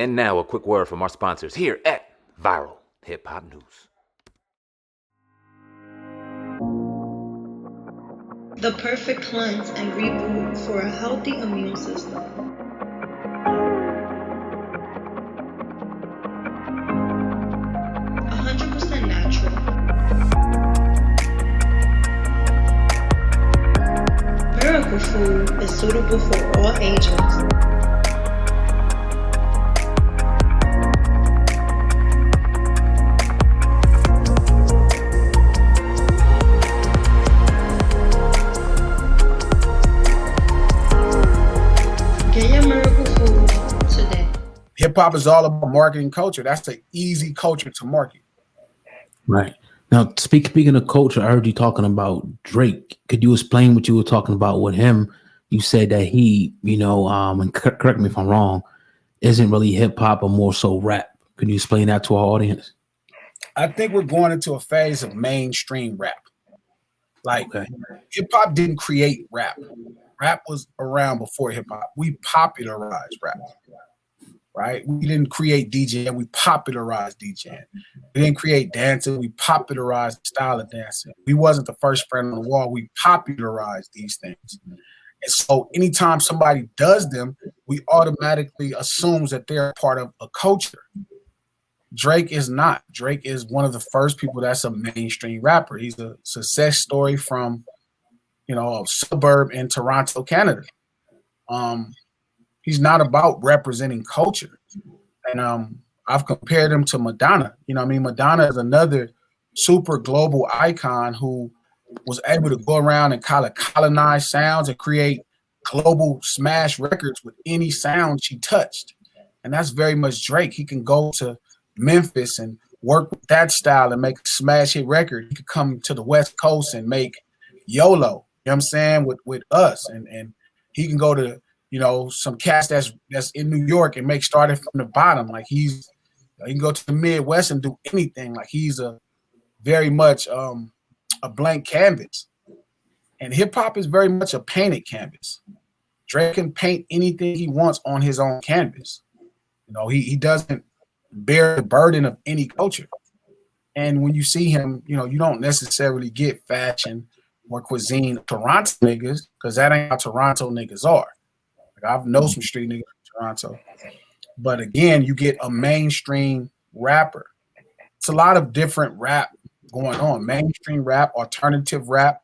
And now a quick word from our sponsors here at Viral Hip Hop News. The perfect cleanse and reboot for a healthy immune system. 100% natural. Miracle Food is suitable for all ages. Get your Miracle Food today. Hip hop is all about marketing culture. That's an easy culture to market. Right. Now, speaking of culture, I heard you talking about Drake. Could you explain what you were talking about with him? You said that he, and correct me if I'm wrong, isn't really hip hop or more so rap. Can you explain that to our audience? I think we're going into a phase of mainstream rap. Hip hop didn't create rap. Rap was around before hip hop. We popularized rap. Right? We didn't create DJing, we popularized DJing. We didn't create dancing, we popularized the style of dancing. We wasn't the first friend on the wall, we popularized these things. And so anytime somebody does them, we automatically assumes that they're part of a culture. Drake is not. Drake is one of the first people that's a mainstream rapper. He's a success story from, a suburb in Toronto, Canada. He's not about representing culture. And I've compared him to Madonna. Madonna is another super global icon who was able to go around and colonize sounds and create global smash records with any sound she touched. And that's very much Drake. He can go to Memphis and work with that style and make a smash hit record. He could come to the West Coast and make YOLO, you know what I'm saying, with us. And he can go to some cast that's in New York and make started from the bottom. Like he can go to the Midwest and do anything. Like he's a very much a blank canvas. And hip hop is very much a painted canvas. Drake can paint anything he wants on his own canvas. He doesn't bear the burden of any culture. And when you see him, you don't necessarily get fashion or cuisine Toronto niggas, because that ain't how Toronto niggas are. I know some street niggas in Toronto. But again, you get a mainstream rapper. It's a lot of different rap going on. Mainstream rap, alternative rap.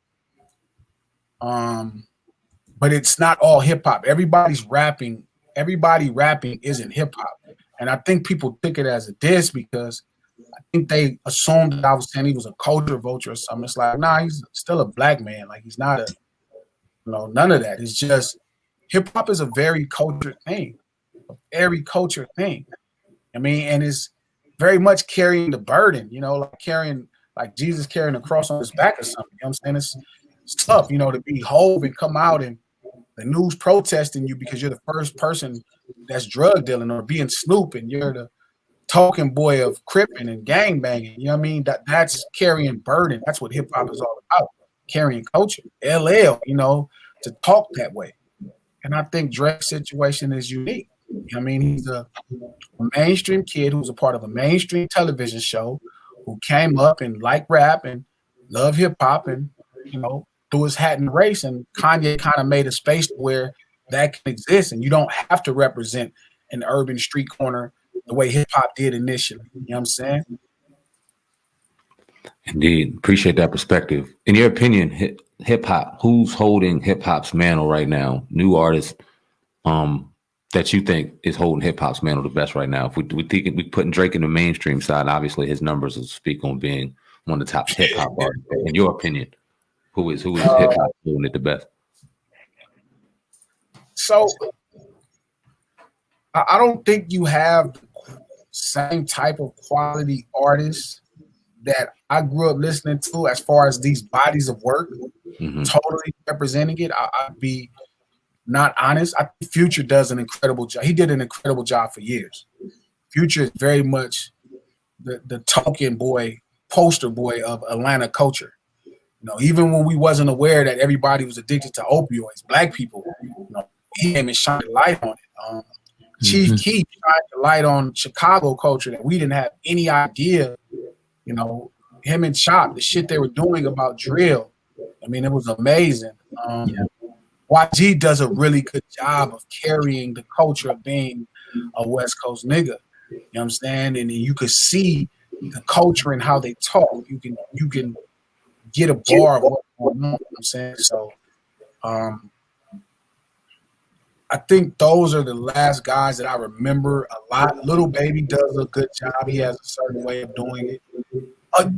But it's not all hip hop. Everybody rapping isn't hip hop. And I think people took it as a diss because I think they assumed that I was saying he was a culture vulture or something. It's like, nah, he's still a black man. Like he's not none of that. It's just hip hop is a very cultured thing, and it's very much carrying the burden, like Jesus carrying the cross on his back or something. You know what I'm saying? It's tough, to be Hove and come out and the news protesting you because you're the first person that's drug dealing, or being Snoop and you're the talking boy of cripping and gang banging. You know what I mean? That's carrying burden. That's what hip hop is all about, carrying culture. LL, to talk that way. And I think Drake's situation is unique. He's a mainstream kid who's a part of a mainstream television show who came up and liked rap and loved hip hop and, threw his hat in the race. And Kanye kind of made a space where that can exist. And you don't have to represent an urban street corner the way hip hop did initially. You know what I'm saying? Indeed. Appreciate that perspective. In your opinion, hip hop, who's holding hip hop's mantle right now? New artists that you think is holding hip hop's mantle the best right now? If we putting Drake in the mainstream side, obviously his numbers will speak on being one of the top hip hop artists. In your opinion, who is hip hop holding it the best? So I don't think you have the same type of quality artists that I grew up listening to as far as these bodies of work, totally representing it. I'd be not honest. I think Future does an incredible job. He did an incredible job for years. Future is very much the token boy, poster boy of Atlanta culture. Even when we wasn't aware that everybody was addicted to opioids, black people, he came and shined a light on it. Chief Keef tried to light on Chicago culture that we didn't have any idea. You know, him and Chop, the shit they were doing about drill. I mean, it was amazing. YG does a really good job of carrying the culture of being a West Coast nigga. You know what I'm saying? And you could see the culture and how they talk. You can get a bar of what's going on. You know what I'm saying? So I think those are the last guys that I remember a lot. Little Baby does a good job. He has a certain way of doing it.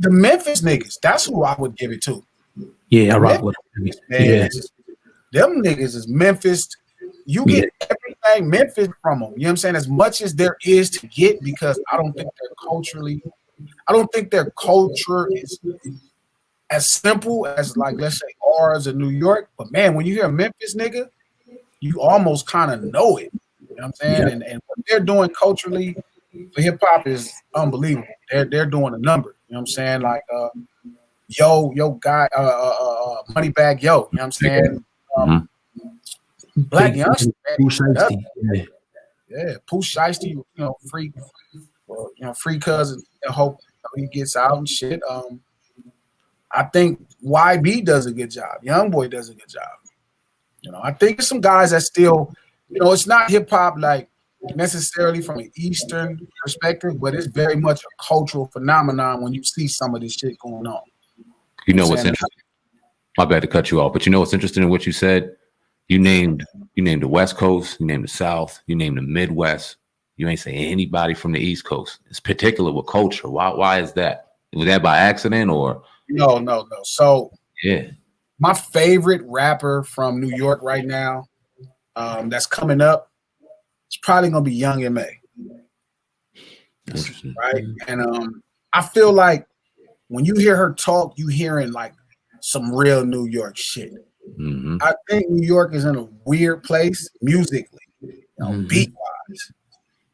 The Memphis niggas, that's who I would give it to. Yeah, I rock with them. Yeah. Them niggas is Memphis. You get everything Memphis from them. You know what I'm saying? As much as there is to get, because I don't think their culture is as simple as, like, let's say ours in New York. But man, when you hear a Memphis nigga, you almost kind of know it. You know what I'm saying? Yeah. And what they're doing culturally for hip hop is unbelievable. They're doing a number. You know what I'm saying? Like yo guy, Moneybag Yo. You know what I'm saying? Black Youngster. Pooh Shiesty. Yeah, Pooh Shiesty. You know, free. Well, you know, free cousin. I hope he gets out and shit. I think YB does a good job. Young Boy does a good job. You know, I think there's some guys that still, you know, it's not hip hop like necessarily from an Eastern perspective, but it's very much a cultural phenomenon when you see some of this shit going on. You know what's interesting? My bad to cut you off, but you know what's interesting in what you said? You named the West Coast, you named the South, you named the Midwest. You ain't say anybody from the East Coast. It's particular with culture. Why is that? Was that by accident or? No. So yeah. My favorite rapper from New York right now, that's coming up, it's probably gonna be Young M.A. Right? And I feel like when you hear her talk, you hearing like some real New York shit. Mm-hmm. I think New York is in a weird place musically, you know, beat wise.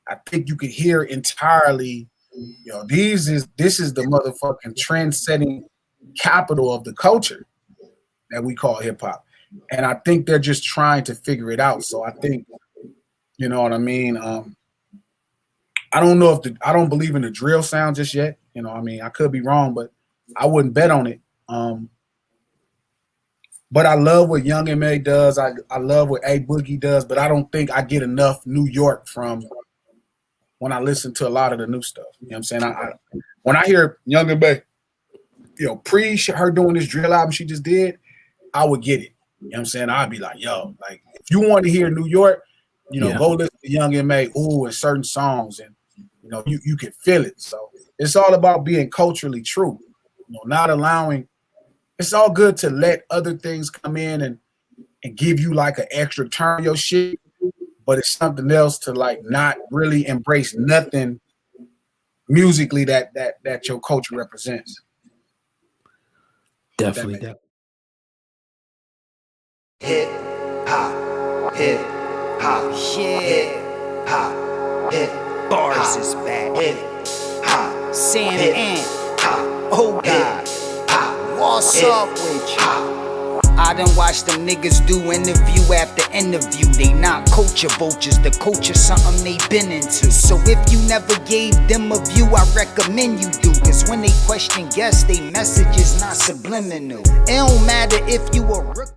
I think you could hear entirely, you know, this is the motherfucking trend-setting capital of the culture that we call hip hop. And I think they're just trying to figure it out. So I think, you know what I mean? I don't know I don't believe in the drill sound just yet. You know what I mean? I could be wrong, but I wouldn't bet on it. But I love what Young M.A. does. I love what A Boogie does, but I don't think I get enough New York from when I listen to a lot of the new stuff. You know what I'm saying? When I hear Young M.A., you know, pre her doing this drill album she just did, I would get it. You know what I'm saying? I'd be like, yo, like if you want to hear New York, you know, go listen to Young M.A. And certain songs, and you know, you can feel it. So it's all about being culturally true. You know, not allowing. It's all good to let other things come in and give you like an extra turn your shit, but it's something else to like not really embrace nothing musically that your culture represents. Definitely. Hip hop, hip hop, hip hop, hip bars is back. Hip hop, SamAnt. Oh God, what's up with you? I done watched them niggas do interview after interview. They not culture vultures, the culture something they been into. So if you never gave them a view, I recommend you do. Cause when they question guests, they message is not subliminal. It don't matter if you a rookie.